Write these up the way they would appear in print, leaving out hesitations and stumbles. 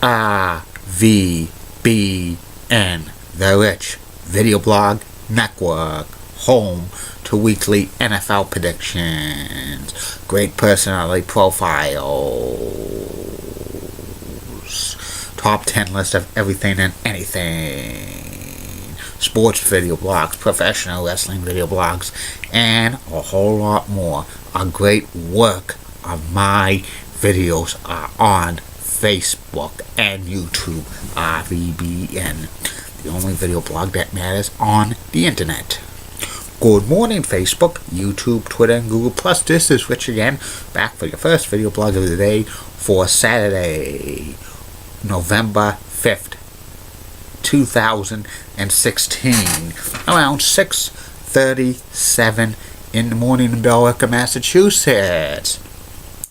RVBN, the Rich Video Blog Network, home to weekly NFL predictions, great personality profiles, top 10 list of everything and anything, sports video blogs, professional wrestling video blogs, and a whole lot more. A great work of my videos are on Facebook and YouTube. RVBN, the only video blog that matters on the internet. Good morning, Facebook, YouTube, Twitter, and Google+. This is Rich again, back for your first video blog of the day for Saturday, November 5th, 2016, around 6:37 in the morning in Billerica, Massachusetts.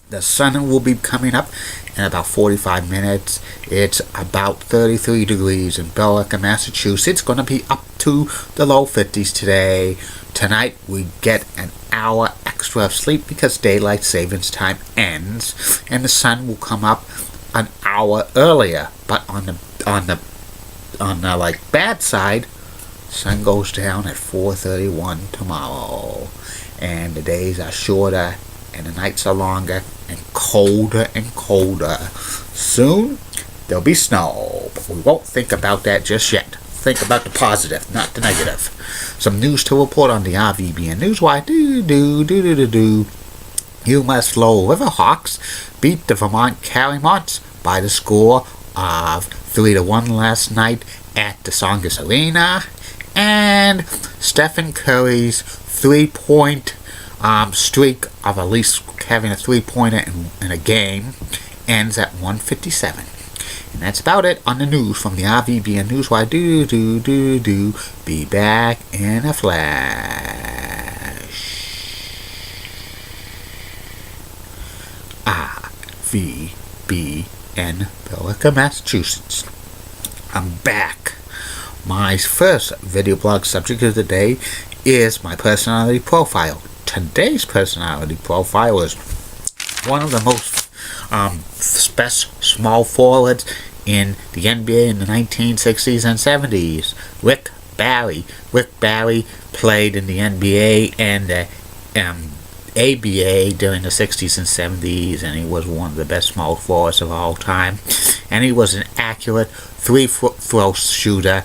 The sun will be coming up in about 45 minutes. It's about 33 degrees in Billerica, Massachusetts. It's going to be up to the low 50s today. Tonight we get an hour extra of sleep because daylight savings time ends, and the sun will come up an hour earlier. But on the bad side, sun goes down at 4:31 tomorrow, and the days are shorter and the nights are longer and colder and colder. Soon there'll be snow, but we won't think about that just yet. Think about the positive, not the negative. Some news to report on the RVBN Newswire. UMass Lowell Riverhawks beat the Vermont Caramounts by the score of 3-1 last night at the Tsongas Arena, and Stephen Curry's three-point streak of at least having a three-pointer in a game ends at 157. And that's about it on the news from the RVBN Newswire. Be back in a flash. RVBN, Billerica, Massachusetts. I'm back. My first video blog subject of the day is my personality profile. Today's personality profile is one of the most best small forwards in the NBA in the 1960s and 70s, Rick Barry. Rick Barry played in the NBA and the ABA during the 60s and 70s, and he was one of the best small forwards of all time. And he was an accurate three-throw shooter,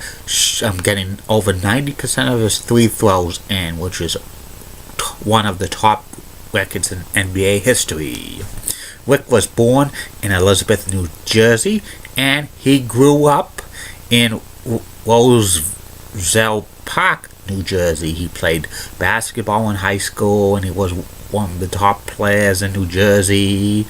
getting over 90% of his three throws in, which is one of the top records in NBA history. Rick was born in Elizabeth, New Jersey, and he grew up in Roselle Park, New Jersey. He played basketball in high school, and he was one of the top players in New Jersey.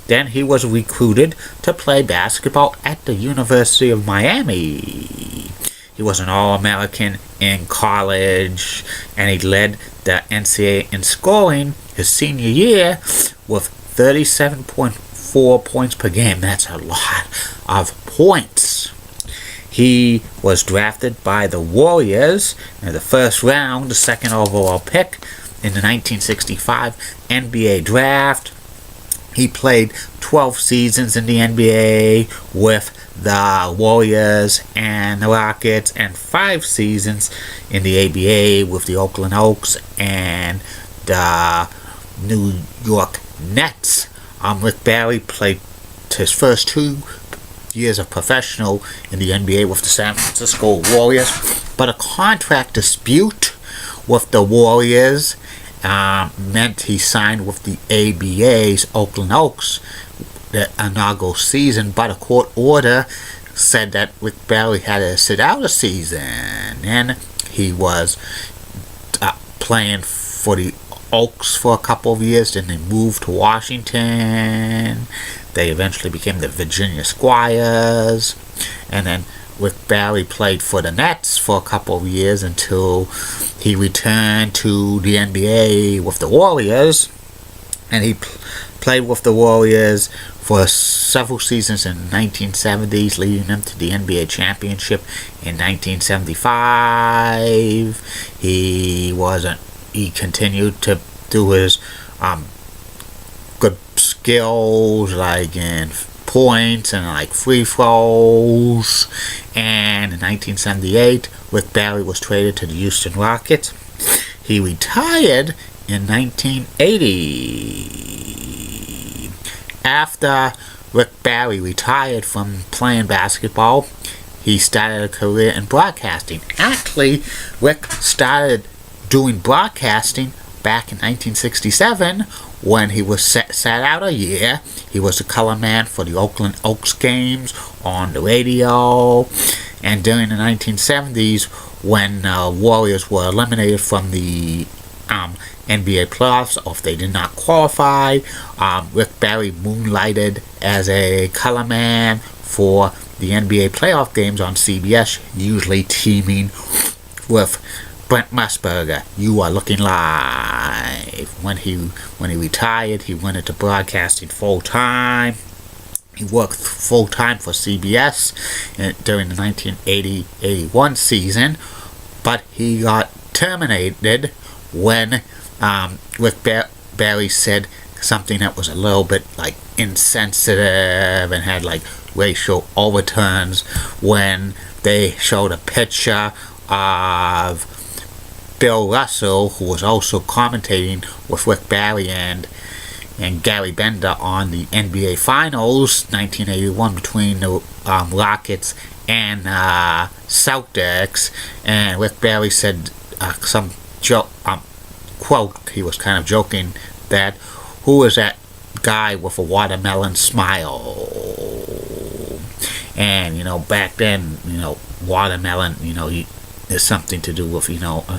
Then he was recruited to play basketball at the University of Miami. He was an All-American in college, and he led the NCAA in scoring his senior year with 37.4 points per game. That's a lot of points. He was drafted by the Warriors in the first round, the second overall pick in the 1965 NBA draft. He played 12 seasons in the NBA with the Warriors and the Rockets, and 5 seasons in the ABA with the Oakland Oaks and the New York Nets. Rick Barry played his first 2 years of professional in the NBA with the San Francisco Warriors, but a contract dispute with the Warriors meant he signed with the ABA's Oakland Oaks the inaugural season, but a court order said that Rick Barry had to sit out a season, and he was playing for the Oaks for a couple of years. Then they moved to Washington. They eventually became the Virginia Squires, and then Rick Barry played for the Nets for a couple of years until he returned to the NBA with the Warriors, and he played with the Warriors for several seasons in the 1970s, leading them to the NBA championship in 1975. He continued to do his good skills, like in points and like free throws. And in 1978, Rick Barry was traded to the Houston Rockets. He retired in 1980. After Rick Barry retired from playing basketball, he started a career in broadcasting. Actually, Rick started doing broadcasting back in 1967 when he was sat out a year. He was the color man for the Oakland Oaks games on the radio. And during the 1970s, when Warriors were eliminated from the NBA playoffs, or if they did not qualify, Rick Barry moonlighted as a color man for the NBA playoff games on CBS, usually teaming with Brent Musburger. You Are Looking Live. When he retired, he went into broadcasting full time. He worked full time for CBS during the 1980-81 season, but he got terminated when Rick Barry said something that was a little bit like insensitive and had like racial overtones when they showed a picture of Bill Russell, who was also commentating with Rick Barry and Gary Bender on the NBA Finals 1981 between the Rockets and Celtics, and Rick Barry said some joke quote. He was kind of joking that, "Who is that guy with a watermelon smile?" And back then, watermelon, is something to do with,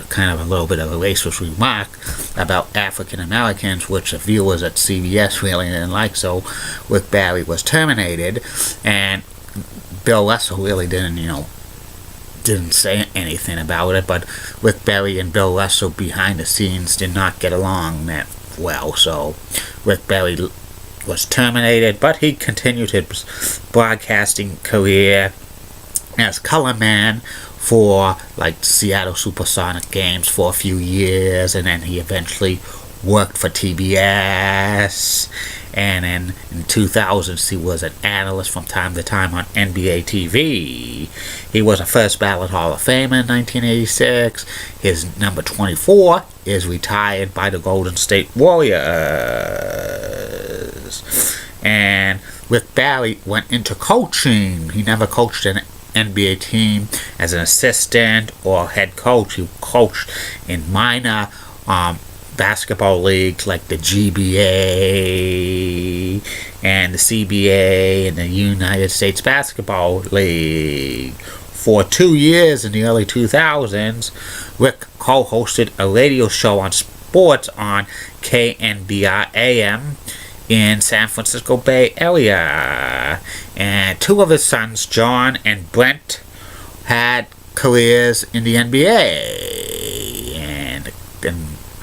kind of a little bit of a racist remark about African Americans, which the viewers at CBS really didn't like. So Rick Barry was terminated, and Bill Russell really didn't say anything about it. But Rick Barry and Bill Russell behind the scenes did not get along that well. So Rick Barry was terminated, but he continued his broadcasting career as color man for like Seattle Supersonic games for a few years, and then he eventually worked for TBS, and then in 2000s he was an analyst from time to time on NBA TV. He was a first ballot Hall of Famer in 1986. His number 24 is retired by the Golden State Warriors. And Rick Barry went into coaching. He never coached an NBA team as an assistant or head coach. He coached in minor basketball leagues like the GBA and the CBA and the United States Basketball League. For 2 years in the early 2000s, Rick co-hosted a radio show on sports on KNBR AM in San Francisco Bay Area. And two of his sons, John and Brent, had careers in the NBA. And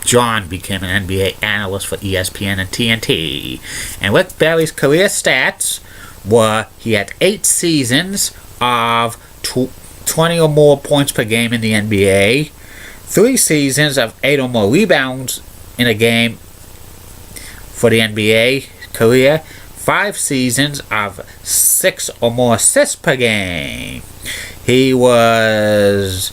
John became an NBA analyst for ESPN and TNT. And Rick Barry's career stats were he had 8 seasons of 20 or more points per game in the NBA, 3 seasons of 8 or more rebounds in a game for the NBA career, 5 seasons of 6 or more assists per game. He was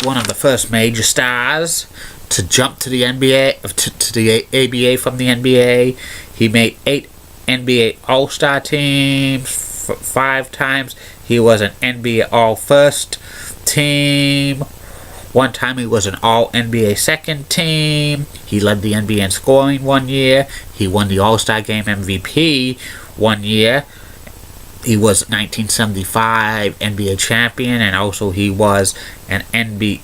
one of the first major stars to jump to the NBA, to the ABA from the NBA. He made 8 NBA All-Star teams 5 times. He was an NBA All-First team. One time he was an All-NBA second team. He led the NBA in scoring one year. He won the All-Star Game MVP one year. He was 1975 NBA champion, and also he was an NBA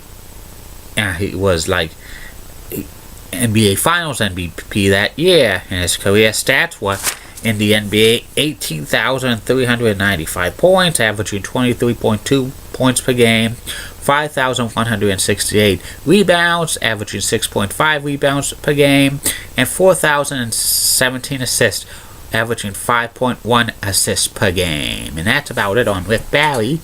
Finals MVP that year. And his career stats were in the NBA 18,395 points, averaging 23.2 points per game, 5,168 rebounds, averaging 6.5 rebounds per game, and 4,017 assists, averaging 5.1 assists per game. And that's about it on Rick Barry.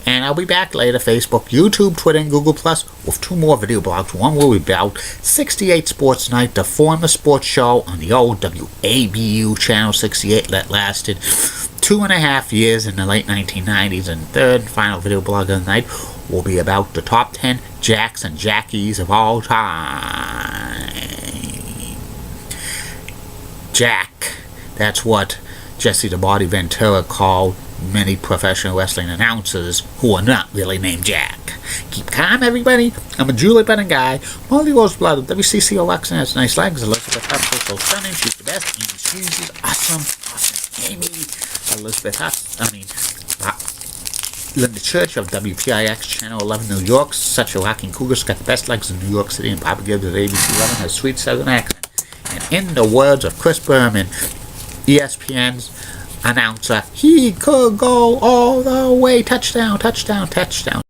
And I'll be back later, Facebook, YouTube, Twitter, and Google Plus, with 2 more video blogs. One will be about 68 Sports Night, the former sports show on the old WABU Channel 68 that lasted 2.5 years in the late 1990s. And third and final video blog of the night will be about the top 10 Jacks and Jackies of all time. Jack, that's what Jesse the Body Ventura called many professional wrestling announcers who are not really named Jack. Keep calm, everybody. I'm a Julie Bennett guy. Molly Roseblood of WCCO Lexington has nice legs. Elizabeth Huss is so stunning. She's the best. Amy Hughes is awesome. Amy. Elizabeth Huss. Linda Church of WPIX Channel 11 New York. Such a rocking cougar's got the best legs in New York City, and Papa Gibbs at ABC 11 has a sweet southern accent. And in the words of Chris Berman, ESPN's announcer, he could go all the way. Touchdown, touchdown, touchdown.